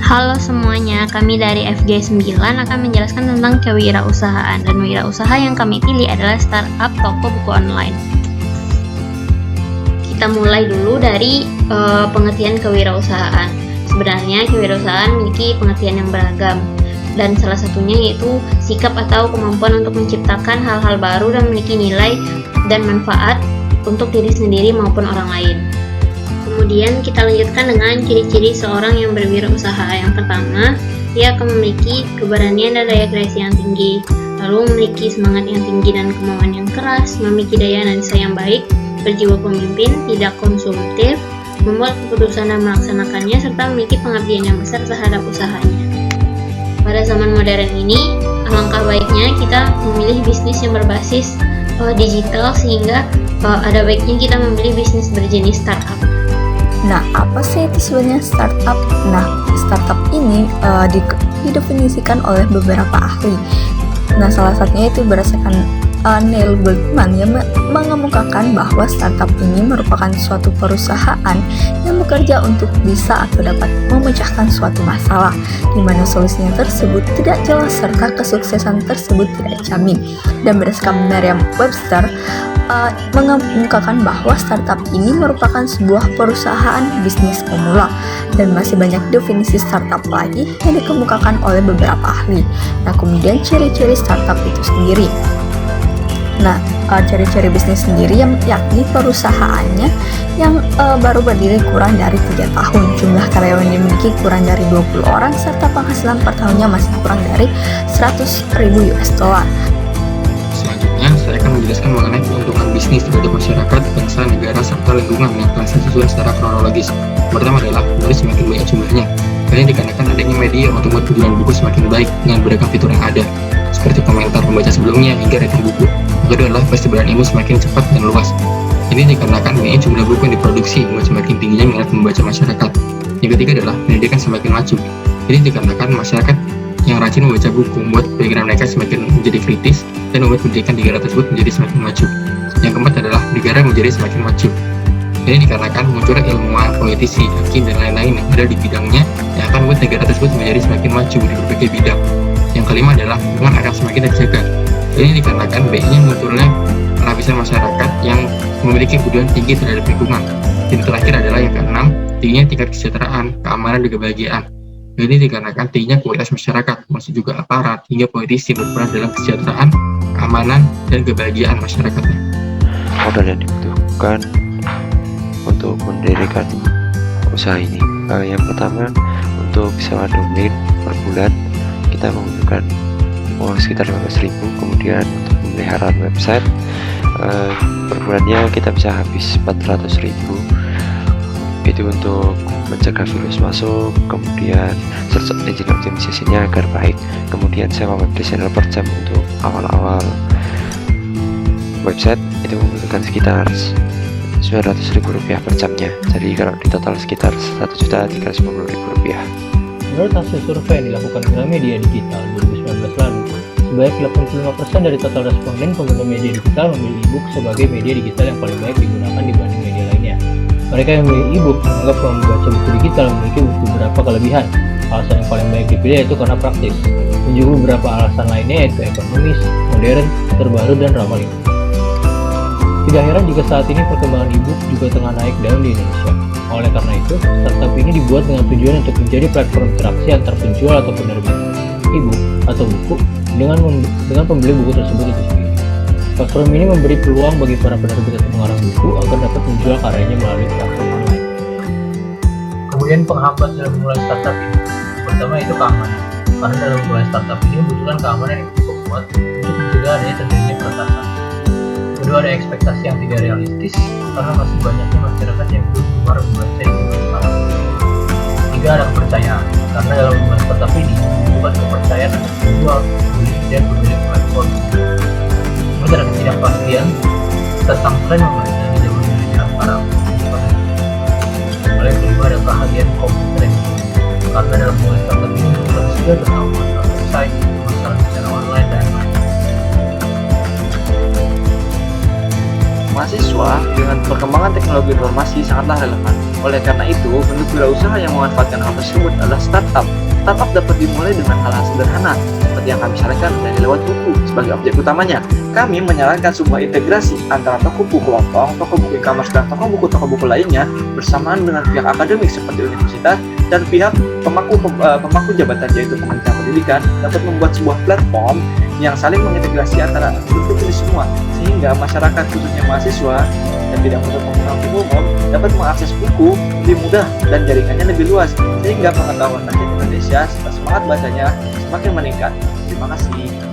Halo semuanya, kami dari FG9 akan menjelaskan tentang kewirausahaan, dan wirausaha yang kami pilih adalah startup toko buku online. Kita mulai dulu dari pengertian kewirausahaan. Sebenarnya kewirausahaan memiliki pengertian yang beragam, dan salah satunya yaitu sikap atau kemampuan untuk menciptakan hal-hal baru dan memiliki nilai dan manfaat untuk diri sendiri maupun orang lain. Kemudian kita lanjutkan dengan ciri-ciri seorang yang berwirausaha. Yang pertama, dia akan memiliki keberanian dan daya kreasi yang tinggi, lalu memiliki semangat yang tinggi dan kemauan yang keras, memiliki daya analisa yang baik, berjiwa pemimpin, tidak konsumtif, membuat keputusan dan melaksanakannya, serta memiliki pengabdian yang besar terhadap usahanya. Pada zaman modern ini, alangkah baiknya kita memilih bisnis yang berbasis digital, sehingga ada baiknya kita memilih bisnis berjenis startup. Nah, apa sih itu sebenarnya startup? Nah, startup ini didefinisikan oleh beberapa ahli. Nah, salah satunya itu berdasarkan Neil Goldman yang mengemukakan bahwa startup ini merupakan suatu perusahaan yang bekerja untuk bisa atau dapat memecahkan suatu masalah, di mana solusinya tersebut tidak jelas serta kesuksesan tersebut tidak dijamin. Dan berdasarkan Merriam-Webster mengemukakan bahwa startup ini merupakan sebuah perusahaan bisnis pemula, dan masih banyak definisi startup lagi yang dikemukakan oleh beberapa ahli. Nah, kemudian ciri-ciri startup itu sendiri. Nah, ciri-ciri bisnis sendiri yakni perusahaannya yang baru berdiri kurang dari 3 tahun, jumlah karyawan yang dimiliki kurang dari 20 orang, serta penghasilan per tahunnya masih kurang dari $100,000. Selanjutnya, saya akan menjelaskan mengenai keuntungan bisnis terhadap masyarakat, bangsa, negara, serta lingkungan yang telah saya susun secara kronologis. Pertama adalah menulis semakin banyak jumlahnya. Hal ini dikarenakan adanya media untuk membuat penjualan buku semakin baik dengan beragam fitur yang ada, seperti komentar pembaca sebelumnya hingga rating buku. Yang kedua adalah festivalan ilmu semakin cepat dan luas. Ini dikarenakan banyaknya jumlah buku yang diproduksi membuat semakin tingginya minat membaca masyarakat. Yang ketiga adalah pendidikan semakin maju. Ini dikarenakan masyarakat yang rajin membaca buku membuat pikiran mereka semakin menjadi kritis dan membuat pendidikan negara tersebut menjadi semakin maju. Yang keempat adalah negara menjadi semakin maju. Ini dikarenakan munculnya ilmuwan, politisi, hakim, dan lain-lain yang ada di bidangnya yang akan membuat negara tersebut menjadi semakin maju di berbagai bidang. Yang kelima adalah lingkungan akan semakin terjaga. Ini dikarenakan baiknya munculnya lapisan masyarakat yang memiliki kepedulian tinggi terhadap lingkungan. Dan terakhir adalah yang keenam, tingginya tingkat kesejahteraan, keamanan, dan kebahagiaan. Ini dikarenakan tingginya kualitas masyarakat, maksud juga aparat hingga politisi berperan dalam kesejahteraan, keamanan, dan kebahagiaan masyarakatnya. Modal yang dibutuhkan untuk mendirikan usaha ini, yang pertama, untuk sewa domain per bulan kita membutuhkan uang sekitar 15.000. Kemudian untuk pemeliharaan website per bulannya kita bisa habis 400.000. Itu untuk mencegah virus masuk, kemudian search engine optimization-nya agar baik, kemudian sewa web designer per jam untuk awal-awal website itu membutuhkan sekitar Rp900.000 per jamnya. Jadi kalau di total sekitar Rp1.350.000. Menurut hasil survei yang dilakukan Gramedia Digital 2019 lalu, sebanyak 85% dari total responden pengguna media digital memilih e-book sebagai media digital yang paling baik digunakan dibanding media lainnya. Mereka yang memilih e-book menganggap bahwa membaca buku digital memiliki beberapa kelebihan. Alasan yang paling baik dipilih yaitu karena praktis, dan juga beberapa alasan lainnya yaitu ekonomis, modern, terbaru, dan ramah lingkungan. Tidak heran jika saat ini perkembangan e-book juga tengah naik daun di Indonesia. Oleh karena itu, startup ini dibuat dengan tujuan untuk menjadi platform interaksi antar penjual atau penerbit e-book atau buku dengan pembeli buku tersebut itu sendiri. Platform ini memberi peluang bagi para penerbit atau pengarang buku agar dapat menjual karyanya melalui platform online. Kemudian penghambat dalam memulai startup ini, pertama itu keamanan. Karena dalam memulai startup ini membutuhkan keamanan yang cukup kuat untuk mencegah adanya terjadinya peretasan. Kedua, ada ekspektasi yang tidak realistis karena masih banyaknya masyarakat yang belum gemar membaca e-book sekarang. Tiga, ada kepercayaan karena dalam memulai startup ini membutuhkan kepercayaan atas penjual, pembeli, dan pemilik platform. Kemudian ada ketidakpastian tentang tren membaca di zaman milenial sekarang. Oleh kelima, ada keahlian komputer yang tinggi karena dalam memulai startup ini membutuhkan skill tentang masalah website, masalah secara online, dan lain-lain. Mahasiswa dengan Perkembangan teknologi informasi sangatlah relevan. Oleh karena itu, bentuk wirausaha yang memanfaatkan hal tersebut adalah startup. Startup dapat dimulai dengan hal-hal sederhana, seperti yang kami sarankan dari lewat buku sebagai objek utamanya. Kami menyarankan sebuah integrasi antara toko buku lontong, toko buku e-commerce, dan toko buku lainnya bersamaan dengan pihak akademik seperti universitas dan pihak pemangku jabatan yaitu Kementerian Pendidikan dapat membuat sebuah platform yang saling mengintegrasi antara bentuk ini semua, sehingga masyarakat khususnya mahasiswa yang tidak menutup penggunaan buku umum dapat mengakses buku lebih mudah dan jaringannya lebih luas, sehingga pengetahuan rakyat Indonesia serta semangat bacanya semakin meningkat. Terima kasih.